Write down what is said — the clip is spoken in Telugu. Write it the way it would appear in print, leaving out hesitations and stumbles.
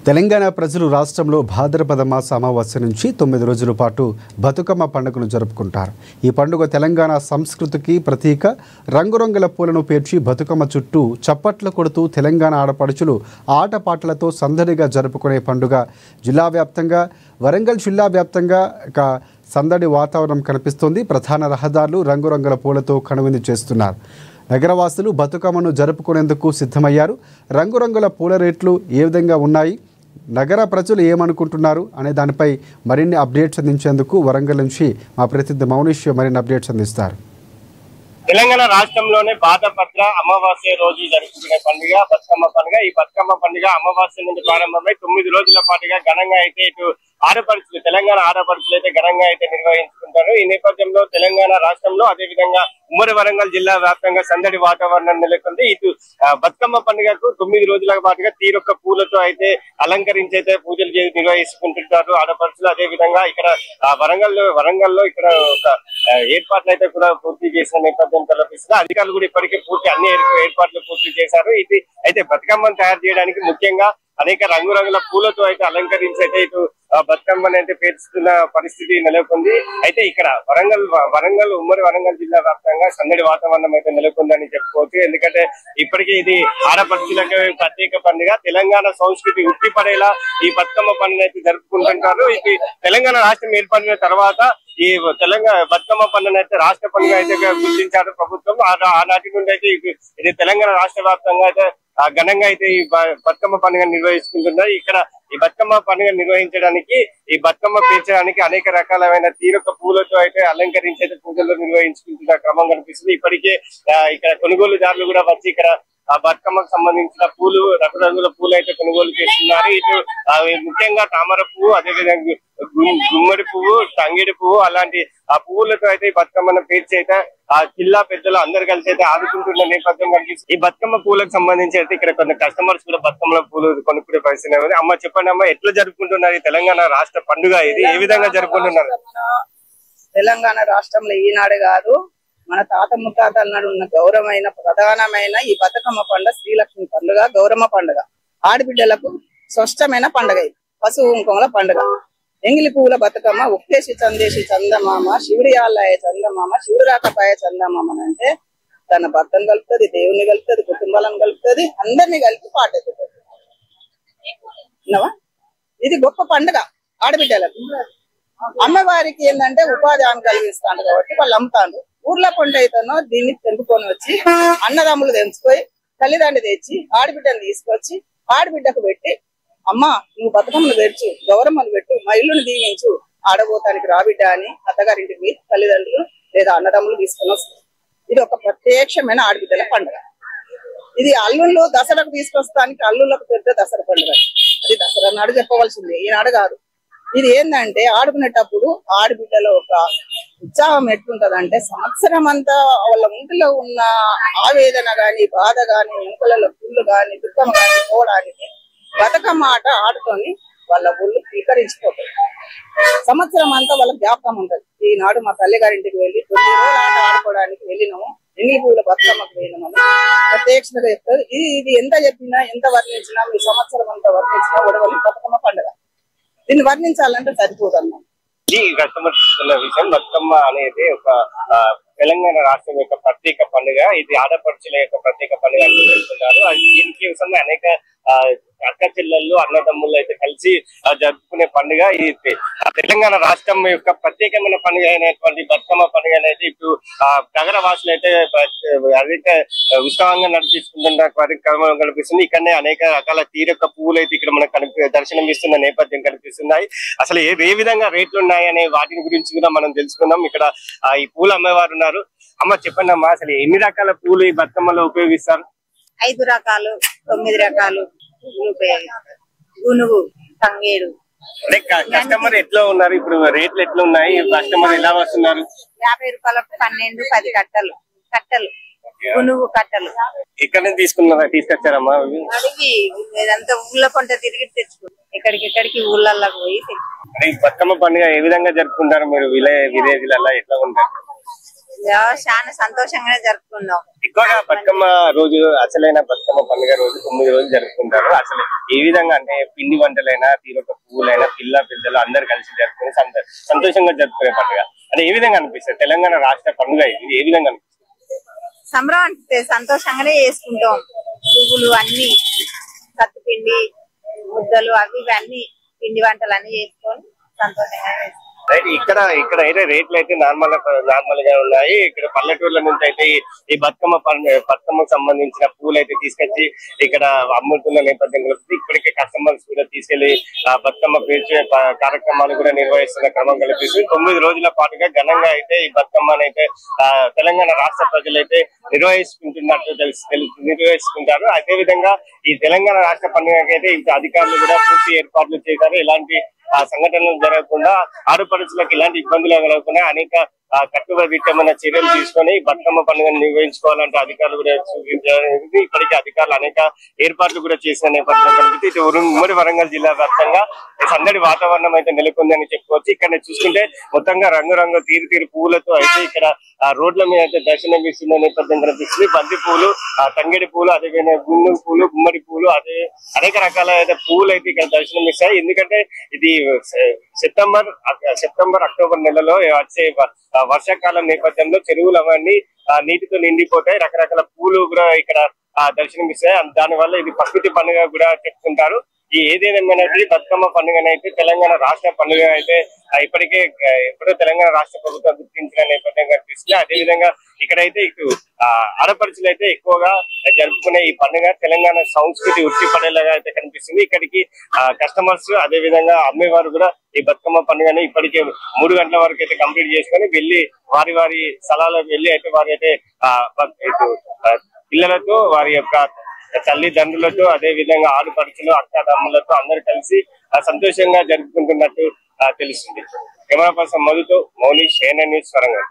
తెలంగాణ ప్రజలు రాష్ట్రంలో భాద్రపద మాస అమావాస్య నుంచి 9 రోజుల పాటు బతుకమ్మ పండుగను జరుపుకుంటారు. ఈ పండుగ తెలంగాణ సంస్కృతికి ప్రతీక. రంగురంగుల పూలను పేర్చి బతుకమ్మ చుట్టూ చప్పట్లు కొడుతూ తెలంగాణ ఆడపడుచులు ఆటపాటలతో సందడిగా జరుపుకునే పండుగ. జిల్లా వ్యాప్తంగా వరంగల్ జిల్లా వ్యాప్తంగా సందడి వాతావరణం కనిపిస్తుంది. ప్రధాన రహదారులు రంగురంగుల పూలతో కనువిందు చేస్తున్నారు. నగరవాసులు బతుకమ్మను జరుపుకునేందుకు సిద్ధమయ్యారు. రంగురంగుల పూల రేట్లు ఏ విధంగా ఉన్నాయి, నగర ప్రజలు ఏమనుకుంటున్నారు అనే దానిపై మరిన్ని అప్డేట్స్ అందించేందుకు వరంగల్ నుంచి మా ప్రతినిధి మౌనిష్ మరిన్ని అప్డేట్స్ అందిస్తారు. తెలంగాణ రాష్ట్రంలోనే భాద్రపద అమావాస్య రోజు జరుపుకునే పండుగ బతుకమ్మ పండుగ. ఈ బతుకమ్మ పండుగ అమావాస్య నుండి ప్రారంభమై 9 రోజుల పాటుగా ఘనంగా అయితే ఇటు ఆడపడుచులు తెలంగాణ ఆడపడుచులు అయితే ఘనంగా అయితే నిర్వహించుకుంటారు. ఈ నేపథ్యంలో తెలంగాణ రాష్ట్రంలో అదేవిధంగా ఉమ్మడి వరంగల్ జిల్లా వ్యాప్తంగా సందడి వాతావరణం నెలకొంది. ఇటు బతుకమ్మ పండుగకు 9 రోజుల పాటుగా తీరొక్క పూలతో అయితే అలంకరించి అయితే పూజలు నిర్వహించుకుంటుంటారు ఆడపడుచులు. అదే విధంగా ఇక్కడ వరంగల్లో ఇక్కడ ఒక ఏర్పాట్లు అయితే కూడా పూర్తి చేసిన నేపథ్యం కల్పిస్తుంది. అధికారులు కూడా ఇప్పటికే అన్ని ఏర్పాట్లు పూర్తి చేశారు. ఇది అయితే బతుకమ్మను తయారు చేయడానికి ముఖ్యంగా అనేక రంగురంగుల పూలతో అయితే అలంకరించి అయితే ఇటు బతుకమ్మని అయితే పేర్చుతున్న పరిస్థితి నెలకొంది. అయితే ఇక్కడ వరంగల్ ఉమ్మడి వరంగల్ జిల్లా వ్యాప్తంగా సందడి వాతావరణం అయితే నెలకొందని చెప్పుకోవచ్చు. ఎందుకంటే ఇప్పటికీ ఇది ఆడపడుచులకు ప్రత్యేక పండుగ. తెలంగాణ సంస్కృతి ఉట్టిపడేలా ఈ బతుకమ్మ పండుగ అయితే జరుపుకుంటుంటారు. ఇది తెలంగాణ రాష్ట్రం ఏర్పడిన తర్వాత ఈ తెలంగాణ బతుకమ్మ పండుగ అయితే రాష్ట్ర పండుగ అయితే గుర్తించారు ప్రభుత్వం. ఆనాటి నుండి అయితే ఇది తెలంగాణ రాష్ట్ర వ్యాప్తంగా అయితే ఘనంగా అయితే ఈ బతుకమ్మ పండుగ నిర్వహించుకుంటున్నారు. ఇక్కడ ఈ బతుకమ్మ పండుగ నిర్వహించడానికి ఈ బతుకమ్మ పేర్చడానికి అనేక రకాలైన తీరొక్క పూలతో అయితే అలంకరించి అయితే పూజలు నిర్వహించుకుంటున్న క్రమం కనిపిస్తుంది. ఇప్పటికే ఇక్కడ కొనుగోలుదారులు కూడా వచ్చి ఇక్కడ ఆ బతుకమ్మకు సంబంధించిన పూలు రంగురంగుల పూలు అయితే కొనుగోలు చేస్తున్నారు. ఇటు ముఖ్యంగా తామర పువ్వు, అదేవిధంగా గుమ్మడి పువ్వు, తంగిడి పువ్వు అలాంటి ఆ పువ్వులతో అయితే ఈ బతుకమ్మను పేర్చి అయితే ఆ జిల్లా పెద్దలు అందరు కలిసి అయితే ఆదుకుంటున్న నేపథ్యం కనిపిస్తుంది. ఈ బతుకమ్మ పూలకు సంబంధించి అయితే ఇక్కడ కొన్ని కస్టమర్స్ కూడా బతుకమ్మ పూలు కొనుక్కునే పరిస్థితి. అమ్మ చెప్పండి అమ్మ, ఎట్లా జరుపుకుంటున్నారు ఈ తెలంగాణ రాష్ట్ర పండుగ? ఇది ఏ విధంగా జరుపుకుంటున్నారు? తెలంగాణ రాష్ట్రంలో ఈనాడు కాదు, మన తాత ముత్తాతల నాడు ఉన్న గౌరవమైన ప్రధానమైన ఈ బతుకమ్మ పండుగ శ్రీలక్ష్మి పండుగ, గౌరమ్మ పండుగ, ఆడబిడ్డలకు స్పష్టమైన పండుగ. ఇది పశువు కుంకుమల పండుగ. ఎంగిలి పువ్వుల బతుకమ్మ ఉక్కేసి చందేసి చందమామ, శివుడి ఆలయ చందమామ, శివుడు రాకపాయ చందమామ అంటే తన భర్తను కలుపుతుంది, దేవుని కలుపుతుంది, కుటుంబాలను కలుపుతుంది, అందరినీ కలిపి పాటెత్తుతుంది. ఇది గొప్ప పండుగ ఆడబిడ్డలకు. అమ్మవారికి ఏంటంటే ఉపాధి హామీ కలిగిస్తాను కాబట్టి వాళ్ళు అమ్ముతాను. ఊర్లో పంట అయితేనో దీన్ని తెంపుకొని వచ్చి అన్నదమ్ములు తెంచుకొని తల్లిదండ్రులు తెచ్చి ఆడబిడ్డను తీసుకొచ్చి ఆడబిడ్డకు పెట్టి, అమ్మా నువ్వు బతుకమ్మను పెంచు, గౌరమ్మను పెట్టు, మా ఇల్లుని దీవించు, ఆడబోతానికి రాబిడ్డ అని అత్తగారింటికి తల్లిదండ్రులు లేదా అన్నదమ్ములు తీసుకొని వస్తారు. ఇది ఒక ప్రత్యక్షమైన ఆడబిడ్డల పండుగ. ఇది అల్లుళ్ళు దసరాకు తీసుకొస్తానికి అల్లుళ్ళకు పెద్ద దసరా పండుగ. అది దసరా నాడు చెప్పవలసింది, ఈనాడు కాదు. ఇది ఏంటంటే ఆడుకునేటప్పుడు ఆడబిడ్డలో ఒక ఉత్సాహం ఎట్లుంటదంటే సంవత్సరం అంతా వాళ్ళ ఒంటిలో ఉన్న ఆవేదన గాని, బాధ గాని, వెనుకలలో పుల్లు గాని, దుఃఖం గాని పోవడానికి బతుకమ్మ ఆట ఆడుకొని వాళ్ళ ఒళ్ళు స్వీకరించిపోతారు. సంవత్సరం అంతా వాళ్ళ జ్ఞాపకం ఉంటది. ఈనాడు మా తల్లి గారింటికి వెళ్ళి 9 రోజులు ఆట ఆడుకోవడానికి వెళ్ళినాము, ఎంగిలి పువ్వుల బతుకమ్మకు వెళ్ళినామని ప్రత్యక్షంగా చెప్తారు. ఇది ఎంత చెప్పినా ఎంత వర్ణించినా మీ సంవత్సరం అంతా వర్ణించినా ఉడవని బతుకమ్మ పండుగ. దీన్ని వర్ణించాలంటే సరిపోదన్నాం. ఈ కస్టమర్ల విషయం బతుకమ్మ అనేది ఒక తెలంగాణ రాష్ట్రం యొక్క ప్రత్యేక పండుగ. ఇది ఆడపడుచుల యొక్క ప్రత్యేక పండుగ అని చెప్తున్నారు. దీనికి అనేక అక్క చెల్లెళ్ళు అన్నదమ్ముళ్ళు అయితే కలిసి జరుపుకునే పండుగ. ఈ తెలంగాణ రాష్ట్రం యొక్క ప్రత్యేకమైన పండుగ అయినటువంటి బతుకమ్మ పండుగ అనేది ఇప్పుడు నగర వాసులు అయితే అధిక ఉత్సాహంగా నడిపిస్తుంటున్న కార్యక్రమం కనిపిస్తుంది. ఇక్కడనే అనేక రకాల తీరొక్క పువ్వులు అయితే ఇక్కడ మనకు దర్శనం ఇస్తున్న నేపథ్యం కనిపిస్తున్నాయి. అసలు ఏ విధంగా రేట్లు ఉన్నాయి అనే వాటిని గురించి కూడా మనం తెలుసుకుందాం. ఇక్కడ ఈ పూలు అమ్మేవారు ఉన్నారు. అమ్మ చెప్పండి అమ్మా, అసలు ఎన్ని రకాల పూలు ఈ బతుకమ్మలో ఉపయోగిస్తారు? 5 రకాలు 9 రకాలు ఉపయోగిస్తారు. గునుగు, తంగేడు. కస్టమర్ ఎట్లా ఉన్నారు ఇప్పుడు? రేట్లు ఎట్లా ఉన్నాయి? కస్టమర్ ఎలా వస్తున్నారు? 50 రూపాయలకు 12, 10 కట్టలు గునుగు కట్టలు. ఇక్కడ నుంచి తీసుకొచ్చారమ్మా? అడిగి ఇదంతా ఊళ్ళ పంట తిరిగి తెచ్చుకుంటాం. ఎక్కడికి ఊళ్ళకి పోయి బతుకమ్మ పండుగ ఏ విధంగా జరుపుకుంటారు మీరు? విలేజ్లలో ఎట్లా ఉంటారు? చాలా సంతోషంగానే జరుపుకున్నాం. ఎక్కువగా బతుకమ్మ రోజు అసలైన బతుకమ్మ పండుగ రోజు 9 రోజులు జరుపుకుంటారు. అసలు ఏ విధంగా అంటే పిండి వంటలైనా తీరొక పువ్వులైనా పెద్దలు అందరు కలిసి జరుపుకుని సంతోషంగా జరుపుకునే పండుగ అంటే ఏ విధంగా అనిపిస్తుంది? తెలంగాణ రాష్ట్ర పండుగ ఇది ఏ విధంగా అనిపిస్తుంది? సంబరం అంటే సంతోషంగానే చేసుకుంటాం. పువ్వులు అన్ని సత్తుపిండి ముద్దలు అవి అన్ని పిండి వంటలు అన్ని చేసుకొని సంతోషంగా చేసుకుంటాం. ఇక్కడ అయితే రేట్లు అయితే నార్మల్ గా ఉన్నాయి. ఇక్కడ పల్లెటూర్ల నుంచి అయితే ఈ బతుకమ్మకు సంబంధించిన పూలు అయితే తీసుకొచ్చి ఇక్కడ అమ్ముతున్న నేపథ్యంలో ఇప్పటికే కస్టమర్స్ కూడా తీసుకెళ్లి బతుకమ్మ పేర్చే కార్యక్రమాలు కూడా నిర్వహిస్తున్న క్రమం కల్పిస్తూ 9 రోజుల పాటుగా ఘనంగా అయితే ఈ బతుకమ్మను అయితే తెలంగాణ రాష్ట్ర ప్రజలైతే నిర్వహిస్తుంటారు. అదే విధంగా ఈ తెలంగాణ రాష్ట్ర పండుగకి అయితే ఇంకా అధికారులు కూడా పూర్తి ఏర్పాట్లు చేశారు. ఎలాంటి సంఘటనలు జరగకుండా ఆడపడుచులకు ఇలాంటి ఇబ్బందులు కలగకుండా అనేక కట్టుబడితమైన చర్యలు తీసుకొని బతుకమ్మ పండుగను నిర్వహించుకోవాలంటే అధికారులు కూడా సూచించారు. ఇప్పటికే అధికారులు అనేక ఏర్పాట్లు కూడా చేసిన నేపథ్యం కనిపిస్తే ఇటు ఉమ్మడి వరంగల్ జిల్లా వ్యాప్తంగా సందడి వాతావరణం అయితే నెలకొందని చెప్పుకోవచ్చు. ఇక్కడ చూసుకుంటే మొత్తంగా రంగురంగు తీరు పువ్వులతో అయితే ఇక్కడ రోడ్ల మీద అయితే దర్శనమిస్తున్న నేపథ్యం కనిపిస్తుంది. బంతి పూలు, తంగేడి పూలు, అదేవిధంగా గుండు పూలు, గుమ్మడి పూలు, అదే అనేక రకాల పువ్వులు అయితే ఇక్కడ దర్శనమిస్తాయి. ఎందుకంటే ఇది సెప్టెంబర్ అక్టోబర్ నెలలో వచ్చే వర్షాకాలం నేపథ్యంలో చెరువులు అవన్నీ నీటితో నిండిపోతాయి. రకరకాల పూలు కూడా ఇక్కడ దర్శనమిస్తాయి. దాని వల్ల ఇది ప్రకృతి పండుగ కూడా చెప్పుకుంటారు. ఈ ఏదేమైనా బతుకమ్మ పండుగనైతే తెలంగాణ రాష్ట్ర పండుగ అయితే ఇప్పటికే ఎప్పుడో తెలంగాణ రాష్ట్ర ప్రభుత్వం గుర్తించిన నేపథ్యం కనిపిస్తుంది. అదేవిధంగా ఇక్కడైతే ఇటు ఆడపడుచులు అయితే ఎక్కువగా జరుపుకునే ఈ పండుగ తెలంగాణ సంస్కృతి ఉట్టిపడేలాగా అయితే కనిపిస్తుంది. ఇక్కడికి కస్టమర్స్ అదే విధంగా అమ్మేవారు కూడా ఈ బతుకమ్మ పండుగని ఇప్పటికే 3 గంటల వరకు అయితే కంప్లీట్ చేసుకొని వెళ్ళి వారి స్థలాలకు వెళ్ళి అయితే వారి అయితే పిల్లలతో వారి యొక్క తల్లిదండ్రులతో అదే విధంగా ఆడపడుచులు అక్కదమ్ములతో అందరు కలిసి సంతోషంగా జరుపుకుంటున్నట్టు తెలుస్తుంది. కెమెరా పర్సన్ మధుతో మౌని, CNN న్యూస్ వరంగల్.